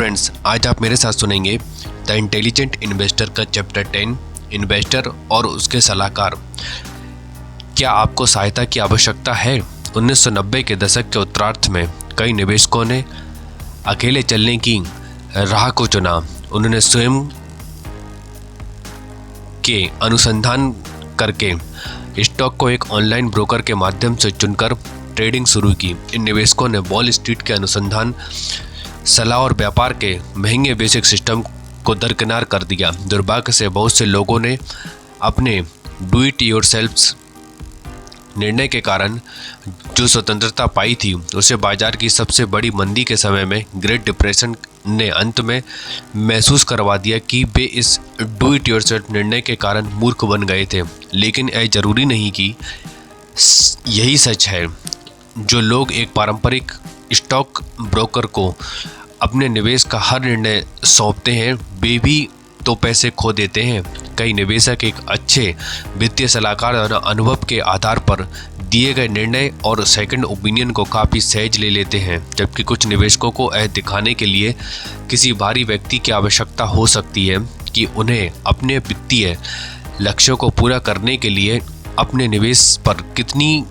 Friends, आज आप मेरे साथ सुनेंगे द इंटेलिजेंट इन्वेस्टर का चैप्टर 10 इन्वेस्टर और उसके सलाहकार। क्या आपको सहायता की आवश्यकता है? 1990 के दशक के उत्तरार्ध में कई निवेशकों ने अकेले चलने की राह को चुना। उन्होंने स्वयं के अनुसंधान करके स्टॉक को एक ऑनलाइन ब्रोकर के माध्यम से चुनकर ट्रेडिंग शुरू की। इन निवेशकों ने वॉल स्ट्रीट के अनुसंधान, सलाह और व्यापार के महंगे बेसिक सिस्टम को दरकिनार कर दिया। दुर्भाग्य से बहुत से लोगों ने अपने डू इट योरसेल्फ निर्णय के कारण जो स्वतंत्रता पाई थी उसे बाजार की सबसे बड़ी मंदी के समय में ग्रेट डिप्रेशन ने अंत में महसूस करवा दिया कि वे इस डू इट योरसेल्फ निर्णय के कारण मूर्ख बन गए थे। लेकिन यह जरूरी नहीं कि यही सच है। जो लोग एक पारंपरिक स्टॉक ब्रोकर को अपने निवेश का हर निर्णय सौंपते हैं वे भी तो पैसे खो देते हैं। कई निवेशक एक अच्छे वित्तीय सलाहकार और अनुभव के आधार पर दिए गए निर्णय और सेकंड ओपिनियन को काफ़ी सहज ले लेते हैं, जबकि कुछ निवेशकों को यह दिखाने के लिए किसी बाहरी व्यक्ति की आवश्यकता हो सकती है कि उन्हें अपने वित्तीय लक्ष्यों को पूरा करने के लिए अपने निवेश पर कितनी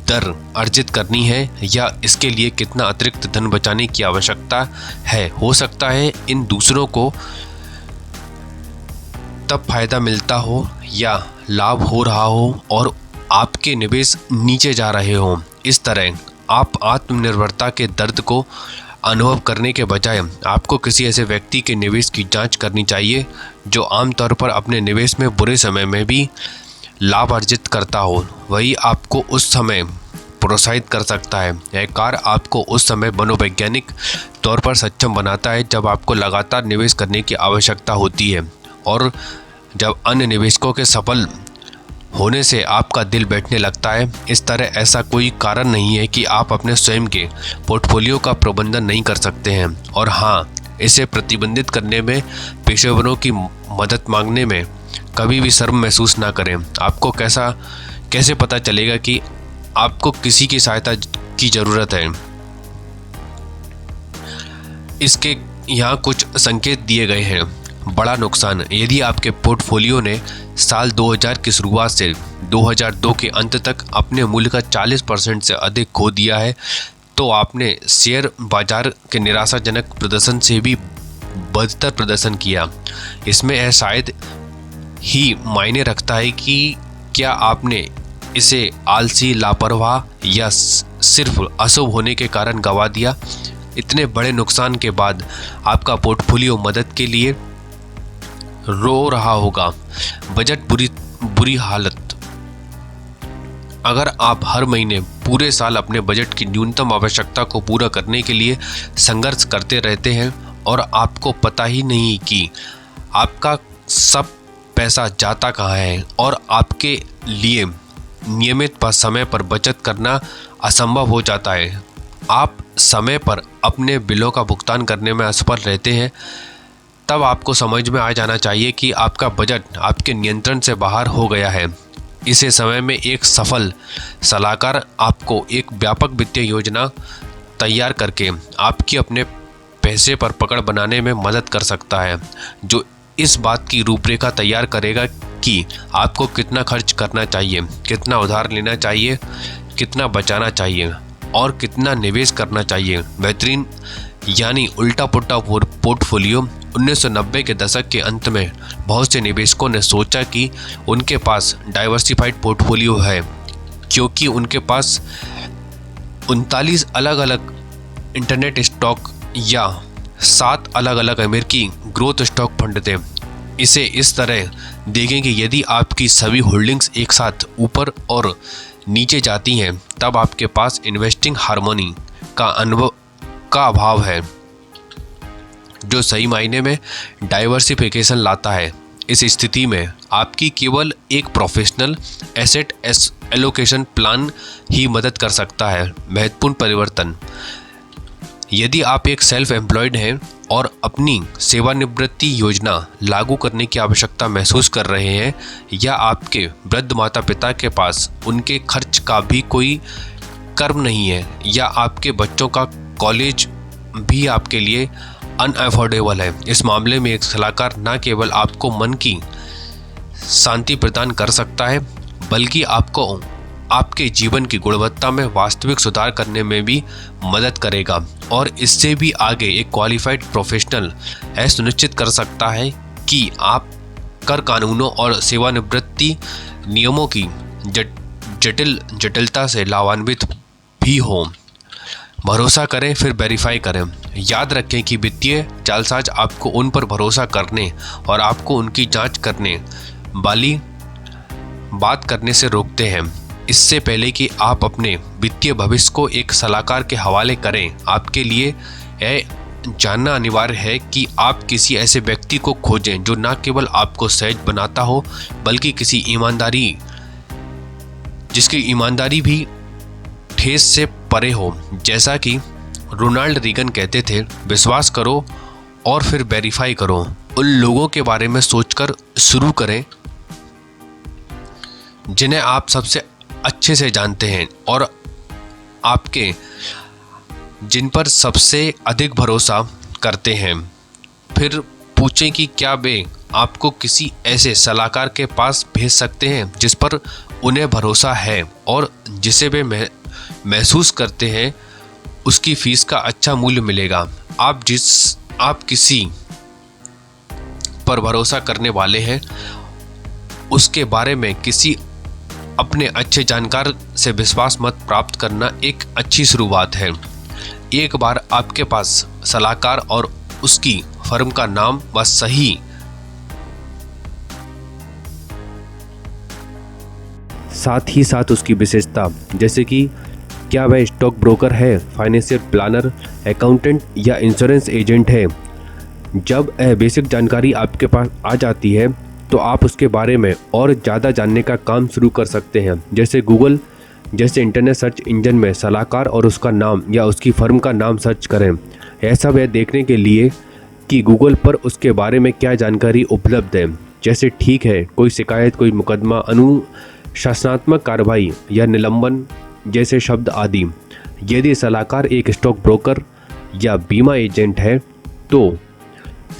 दर अर्जित करनी है या इसके लिए कितना अतिरिक्त धन बचाने की आवश्यकता है। हो सकता है इन दूसरों को तब फायदा मिलता हो या लाभ हो रहा हो और आपके निवेश नीचे जा रहे हों। इस तरह आप आत्मनिर्भरता के दर्द को अनुभव करने के बजाय आपको किसी ऐसे व्यक्ति के निवेश की जांच करनी चाहिए जो आमतौर पर अपने निवेश में बुरे समय में भी लाभ अर्जित करता हो। वही आपको उस समय प्रोत्साहित कर सकता है। यह कार्य आपको उस समय मनोवैज्ञानिक तौर पर सक्षम बनाता है जब आपको लगातार निवेश करने की आवश्यकता होती है और जब अन्य निवेशकों के सफल होने से आपका दिल बैठने लगता है। इस तरह ऐसा कोई कारण नहीं है कि आप अपने स्वयं के पोर्टफोलियो का प्रबंधन नहीं कर सकते हैं। और हाँ, इसे प्रतिबंधित करने में पेशेवरों की मदद मांगने में कभी भी शर्म महसूस ना करें। आपको कैसे पता चलेगा कि आपको किसी की सहायता की ज़रूरत है? इसके यहाँ कुछ संकेत दिए गए हैं। बड़ा नुकसान: यदि आपके पोर्टफोलियो ने साल 2000 की शुरुआत से 2002 के अंत तक अपने मूल्य का 40% से अधिक खो दिया है तो आपने शेयर बाजार के निराशाजनक प्रदर्शन से भी बदतर प्रदर्शन किया। इसमें यह शायद ही मायने रखता है कि क्या आपने इसे आलसी, लापरवाह या सिर्फ अशुभ होने के कारण गंवा दिया। इतने बड़े नुकसान के बाद आपका पोर्टफोलियो मदद के लिए रो रहा होगा। बजट बुरी हालत: अगर आप हर महीने पूरे साल अपने बजट की न्यूनतम आवश्यकता को पूरा करने के लिए संघर्ष करते रहते हैं और आपको पता ही नहीं कि आपका सब पैसा जाता कहाँ है और आपके लिए नियमित समय पर बचत करना असंभव हो जाता है, आप समय पर अपने बिलों का भुगतान करने में असफल रहते हैं, तब आपको समझ में आ जाना चाहिए कि आपका बजट आपके नियंत्रण से बाहर हो गया है। इसे समय में एक सफल सलाहकार आपको एक व्यापक वित्तीय योजना तैयार करके आपकी अपने पैसे पर पकड़ बनाने में मदद कर सकता है, जो इस बात की रूपरेखा तैयार करेगा कि आपको कितना खर्च करना चाहिए, कितना उधार लेना चाहिए, कितना बचाना चाहिए और कितना निवेश करना चाहिए। बेहतरीन यानी उल्टा पुल्टा पोर्टफोलियो: 1990 के दशक के अंत में बहुत से निवेशकों ने सोचा कि उनके पास डाइवर्सिफाइड पोर्टफोलियो है क्योंकि उनके पास 39 अलग अलग इंटरनेट स्टॉक या 7 अलग अलग अमेरिकी ग्रोथ स्टॉक फंड थे। इसे इस तरह देखें कि यदि आपकी सभी होल्डिंग्स एक साथ ऊपर और नीचे जाती हैं तब आपके पास इन्वेस्टिंग हार्मोनी का अभाव है, जो सही मायने में डाइवर्सिफिकेशन लाता है। इस स्थिति में आपकी केवल एक प्रोफेशनल एसेट एलोकेशन प्लान ही मदद कर सकता है। महत्वपूर्ण परिवर्तन: यदि आप एक सेल्फ एम्प्लॉयड हैं और अपनी सेवानिवृत्ति योजना लागू करने की आवश्यकता महसूस कर रहे हैं या आपके वृद्ध माता पिता के पास उनके खर्च का भी कोई कर्म नहीं है या आपके बच्चों का कॉलेज भी आपके लिए अनअफोर्डेबल है। इस मामले में एक सलाहकार न केवल आपको मन की शांति प्रदान कर सकता है, बल्कि आपको आपके जीवन की गुणवत्ता में वास्तविक सुधार करने में भी मदद करेगा और इससे भी आगे एक क्वालिफाइड प्रोफेशनल यह सुनिश्चित कर सकता है कि आप कर कानूनों और सेवानिवृत्ति नियमों की जटिलता से लाभान्वित भी हो। भरोसा करें फिर वेरीफाई करें। याद रखें कि वित्तीय जालसाज आपको उन पर भरोसा करने और आपको उनकी जांच करने वाली बात करने से रोकते हैं। इससे पहले कि आप अपने वित्तीय भविष्य को एक सलाहकार के हवाले करें, आपके लिए यह जानना अनिवार्य है कि आप किसी ऐसे व्यक्ति को खोजें जो न केवल आपको सहज बनाता हो, बल्कि जिसकी ईमानदारी भी ठेस से परे हो। जैसा कि रोनाल्ड रीगन कहते थे, विश्वास करो और फिर वेरीफाई करो। उन लोगों के बारे में सोचकर शुरू करें जिन्हें आप सबसे अच्छे से जानते हैं और आपके जिन पर सबसे अधिक भरोसा करते हैं। फिर पूछें कि क्या वे आपको किसी ऐसे सलाहकार के पास भेज सकते हैं जिस पर उन्हें भरोसा है और जिसे वे महसूस करते हैं उसकी फीस का अच्छा मूल्य मिलेगा। आप किसी पर भरोसा करने वाले हैं उसके बारे में किसी अपने अच्छे जानकार से विश्वास मत प्राप्त करना एक अच्छी शुरुआत है। एक बार आपके पास सलाहकार और उसकी फर्म का नाम व सही साथ ही साथ उसकी विशेषता, जैसे कि क्या वह स्टॉक ब्रोकर है, फाइनेंशियल प्लानर, अकाउंटेंट या इंश्योरेंस एजेंट है। जब यह बेसिक जानकारी आपके पास आ जाती है तो आप उसके बारे में और ज़्यादा जानने का काम शुरू कर सकते हैं। जैसे गूगल जैसे इंटरनेट सर्च इंजन में सलाहकार और उसका नाम या उसकी फर्म का नाम सर्च करें। ऐसा वह देखने के लिए कि गूगल पर उसके बारे में क्या जानकारी उपलब्ध है, जैसे ठीक है, कोई शिकायत, कोई मुकदमा, अनुशासनात्मक कार्रवाई या निलंबन जैसे शब्द आदि। यदि सलाहकार एक स्टॉक ब्रोकर या बीमा एजेंट है तो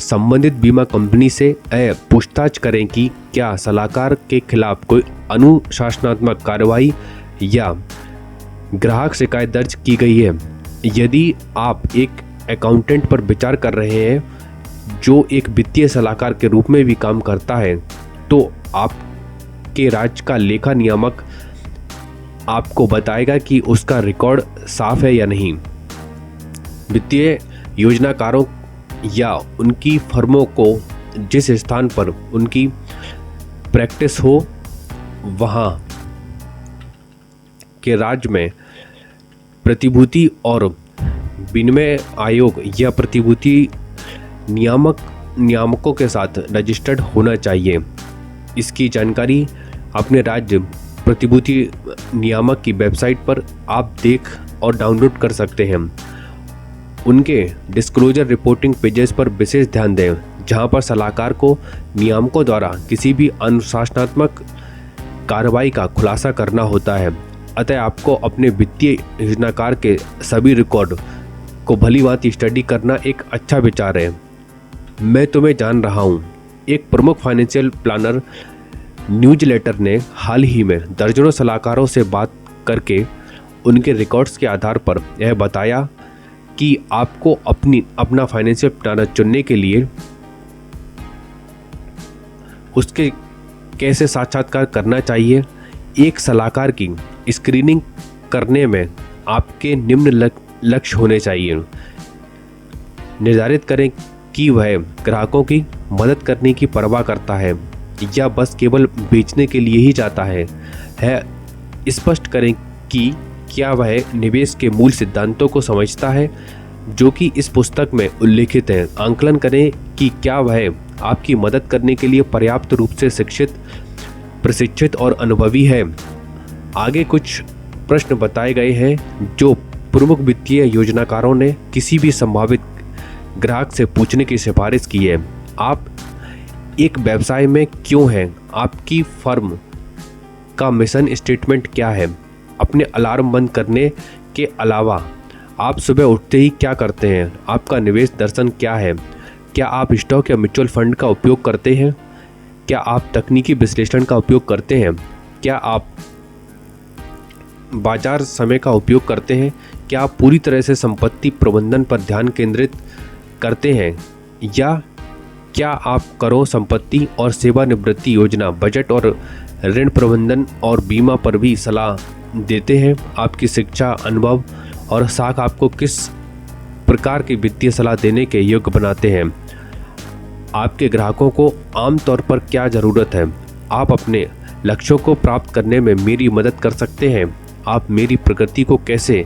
संबंधित बीमा कंपनी से पूछताछ करें कि क्या सलाहकार के खिलाफ कोई अनुशासनात्मक कार्रवाई या ग्राहक शिकायत दर्ज की गई है। यदि आप एक अकाउंटेंट पर विचार कर रहे हैं जो एक वित्तीय सलाहकार के रूप में भी काम करता है, तो आपके राज्य का लेखा नियामक आपको बताएगा कि उसका रिकॉर्ड साफ है या नहीं। वित्तीय योजनाकारों या उनकी फर्मों को जिस स्थान पर उनकी प्रैक्टिस हो वहाँ के राज्य में प्रतिभूति और विनिमय आयोग या प्रतिभूति नियामकों के साथ रजिस्टर्ड होना चाहिए। इसकी जानकारी अपने राज्य प्रतिभूति नियामक की वेबसाइट पर आप देख और डाउनलोड कर सकते हैं। उनके डिस्क्लोजर रिपोर्टिंग पेजेस पर विशेष ध्यान दें, जहां पर सलाहकार को नियामकों द्वारा किसी भी अनुशासनात्मक कार्रवाई का खुलासा करना होता है। अतः आपको अपने वित्तीय योजनाकार के सभी रिकॉर्ड को भलीभांति स्टडी करना एक अच्छा विचार है। मैं तुम्हें जान रहा हूँ, एक प्रमुख फाइनेंशियल प्लानर न्यूज़लेटर ने हाल ही में दर्जनों सलाहकारों से बात करके उनके रिकॉर्ड्स के आधार पर यह बताया कि आपको अपना फाइनेंशियल प्लानर चुनने के लिए उसके कैसे साक्षात्कार करना चाहिए। एक सलाहकार की स्क्रीनिंग करने में आपके निम्न लक्ष्य होने चाहिए। निर्धारित करें कि वह ग्राहकों की मदद करने की परवाह करता है या बस केवल बेचने के लिए ही जाता है। स्पष्ट करें कि क्या वह निवेश के मूल सिद्धांतों को समझता है जो कि इस पुस्तक में उल्लिखित हैं। आंकलन करें कि क्या वह आपकी मदद करने के लिए पर्याप्त रूप से शिक्षित, प्रशिक्षित और अनुभवी है। आगे कुछ प्रश्न बताए गए हैं जो प्रमुख वित्तीय योजनाकारों ने किसी भी संभावित ग्राहक से पूछने की सिफारिश की है। आप एक व्यवसाय में क्यों हैं? आपकी फर्म का मिशन स्टेटमेंट क्या है? अपने अलार्म बंद करने के अलावा आप सुबह उठते ही क्या करते हैं? आपका निवेश दर्शन क्या है? क्या आप स्टॉक या म्यूचुअल फंड का उपयोग करते हैं? क्या आप तकनीकी विश्लेषण का उपयोग करते हैं? क्या आप बाजार समय का उपयोग करते हैं? क्या आप पूरी तरह से संपत्ति प्रबंधन पर ध्यान केंद्रित करते हैं? या क्या आप करों, संपत्ति और सेवानिवृत्ति योजना, बजट और ऋण प्रबंधन और बीमा पर भी सलाह देते हैं? आपकी शिक्षा, अनुभव और साख आपको किस प्रकार की वित्तीय सलाह देने के योग्य बनाते हैं? आपके ग्राहकों को आमतौर पर क्या ज़रूरत है? आप अपने लक्ष्यों को प्राप्त करने में मेरी मदद कर सकते हैं? आप मेरी प्रगति को कैसे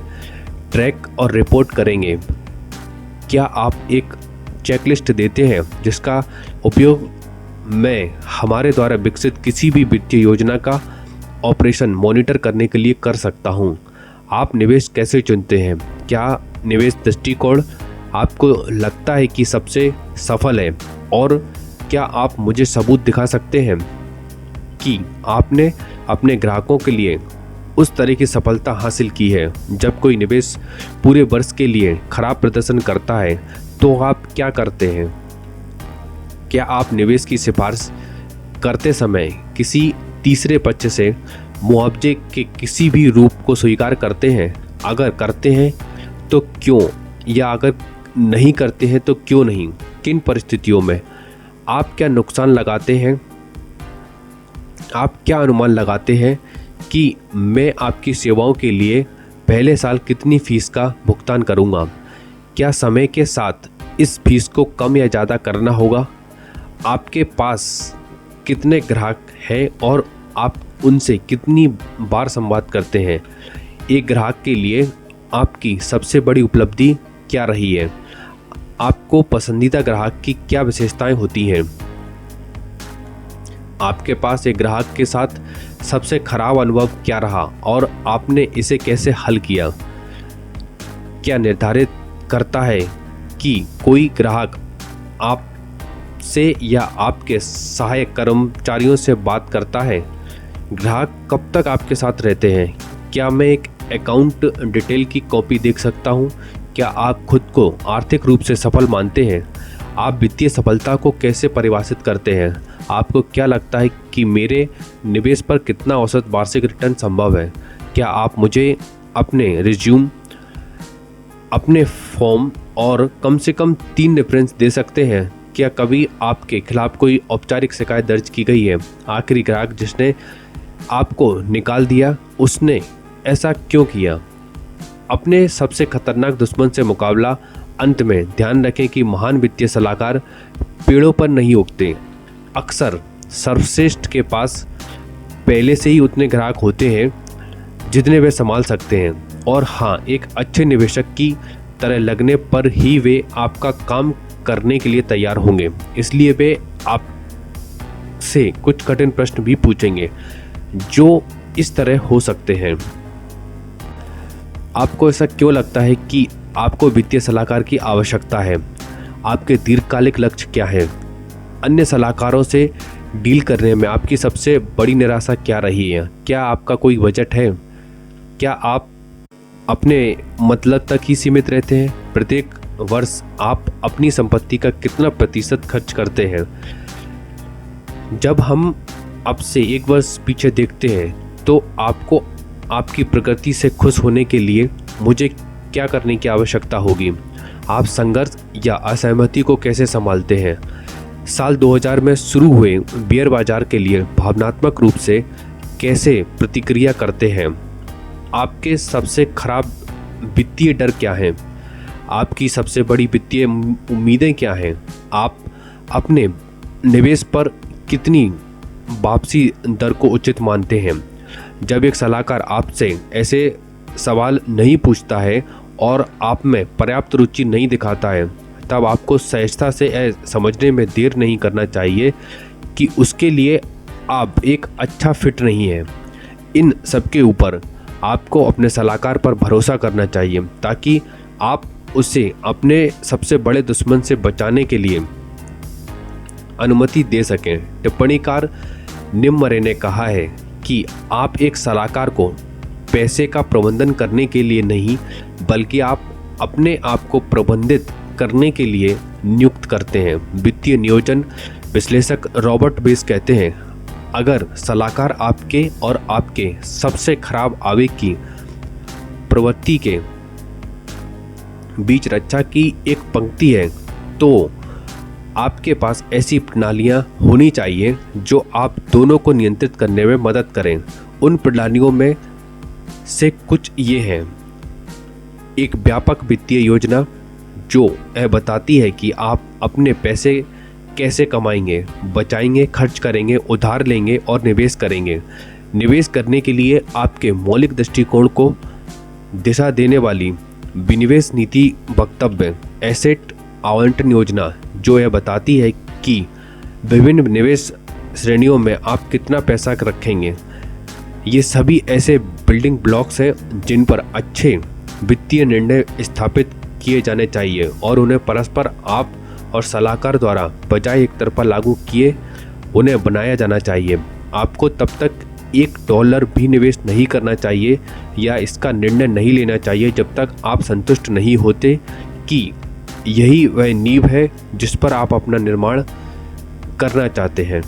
ट्रैक और रिपोर्ट करेंगे? क्या आप एक चेकलिस्ट देते हैं जिसका उपयोग मैं हमारे द्वारा विकसित किसी भी वित्तीय योजना का ऑपरेशन मॉनिटर करने के लिए कर सकता हूं? आप निवेश कैसे चुनते हैं? क्या निवेश दृष्टिकोण आपको लगता है कि सबसे सफल है? और क्या आप मुझे सबूत दिखा सकते हैं कि आपने अपने ग्राहकों के लिए उस तरह की सफलता हासिल की है? जब कोई निवेश पूरे वर्ष के लिए खराब प्रदर्शन करता है तो आप क्या करते हैं? क्या आप निवेश की सिफारिश करते समय किसी तीसरे पक्ष से मुआवजे के किसी भी रूप को स्वीकार करते हैं? अगर करते हैं तो क्यों? या अगर नहीं करते हैं तो क्यों नहीं? किन परिस्थितियों में? आप क्या नुकसान लगाते हैं? आप क्या अनुमान लगाते हैं कि मैं आपकी सेवाओं के लिए पहले साल कितनी फीस का भुगतान करूंगा? क्या समय के साथ इस फीस को कम या ज़्यादा करना होगा? आपके पास कितने ग्राहक हैं और आप उनसे कितनी बार संवाद करते हैं? एक ग्राहक के लिए आपकी सबसे बड़ी उपलब्धि क्या रही है? आपको पसंदीदा ग्राहक की क्या विशेषताएं होती हैं? आपके पास एक ग्राहक के साथ सबसे खराब अनुभव क्या रहा और आपने इसे कैसे हल किया? क्या निर्धारित करता है कि कोई ग्राहक आपसे या आपके सहायक कर्मचारियों से बात करता है? ग्राहक कब तक आपके साथ रहते हैं? क्या मैं एक अकाउंट डिटेल की कॉपी देख सकता हूं? क्या आप खुद को आर्थिक रूप से सफल मानते हैं? आप वित्तीय सफलता को कैसे परिभाषित करते हैं? आपको क्या लगता है कि मेरे निवेश पर कितना औसत वार्षिक रिटर्न संभव है? क्या आप मुझे अपने रिज्यूम, अपने फॉर्म और कम से कम 3 रेफरेंस दे सकते हैं? क्या कभी आपके खिलाफ कोई औपचारिक शिकायत दर्ज की गई है? आखिरी ग्राहक जिसने आपको निकाल दिया, उसने ऐसा क्यों किया? अपने सबसे खतरनाक दुश्मन से मुकाबला। अंत में ध्यान रखें कि महान वित्तीय सलाहकार पेड़ों पर नहीं उगते। अक्सर सर्वश्रेष्ठ के पास पहले से ही उतने ग्राहक होते हैं जितने वे संभाल सकते हैं, और हाँ, एक अच्छे निवेशक की तरह लगने पर ही वे आपका काम करने के लिए तैयार होंगे। इसलिए वे आपसे कुछ कठिन प्रश्न भी पूछेंगे जो इस तरह हो सकते हैं। आपको ऐसा क्यों लगता है कि आपको वित्तीय सलाहकार की आवश्यकता है? आपके दीर्घकालिक लक्ष्य क्या है? अन्य सलाहकारों से डील करने में आपकी सबसे बड़ी निराशा क्या रही है? क्या आपका कोई बजट है? क्या आप अपने मतलब तक ही सीमित रहते हैं? प्रत्येक वर्ष आप अपनी संपत्ति का कितना प्रतिशत खर्च करते हैं? जब हम अब से 1 वर्ष पीछे देखते हैं तो आपको आपकी प्रगति से खुश होने के लिए मुझे क्या करने की आवश्यकता होगी? आप संघर्ष या असहमति को कैसे संभालते हैं? साल 2000 में शुरू हुए बेयर बाजार के लिए भावनात्मक रूप से कैसे प्रतिक्रिया करते हैं? आपके सबसे खराब वित्तीय डर क्या हैं? आपकी सबसे बड़ी वित्तीय उम्मीदें क्या हैं? आप अपने निवेश पर कितनी वापसी दर को उचित मानते हैं? जब एक सलाहकार आपसे ऐसे सवाल नहीं पूछता है और आप में पर्याप्त रुचि नहीं दिखाता है, तब आपको सहजता से समझने में देर नहीं करना चाहिए कि उसके लिए आप एक अच्छा फिट नहीं है। इन सबके ऊपर आपको अपने सलाहकार पर भरोसा करना चाहिए ताकि आप उसे अपने सबसे बड़े दुश्मन से बचाने के लिए अनुमति दे सकें। टिप्पणीकार निम मरे ने कहा है कि आप एक सलाहकार को पैसे का प्रबंधन करने के लिए नहीं, बल्कि आप अपने आप को प्रबंधित करने के लिए नियुक्त करते हैं। वित्तीय नियोजन विश्लेषक रॉबर्ट बेस कहते हैं, अगर सलाहकार आपके और आपके सबसे खराब आवेग की प्रवृत्ति के बीच रक्षा की एक पंक्ति है, तो आपके पास ऐसी प्रणालियां होनी चाहिए जो आप दोनों को नियंत्रित करने में मदद करें। उन प्रणालियों में से कुछ ये हैं। एक व्यापक वित्तीय योजना जो यह बताती है कि आप अपने पैसे कैसे कमाएंगे, बचाएंगे, खर्च करेंगे, उधार लेंगे और निवेश करेंगे। निवेश करने के लिए आपके मौलिक दृष्टिकोण को दिशा देने वाली विनिवेश नीति वक्तव्य। एसेट आवंटन योजना जो यह बताती है कि विभिन्न निवेश श्रेणियों में आप कितना पैसा रखेंगे। ये सभी ऐसे बिल्डिंग ब्लॉक्स हैं जिन पर अच्छे वित्तीय निर्णय स्थापित किए जाने चाहिए और उन्हें परस्पर आप और सलाहकार द्वारा बजाय एक तरफा लागू किए उन्हें बनाया जाना चाहिए। आपको तब तक $1 भी निवेश नहीं करना चाहिए या इसका निर्णय नहीं लेना चाहिए जब तक आप संतुष्ट नहीं होते कि यही वह नींव है जिस पर आप अपना निर्माण करना चाहते हैं।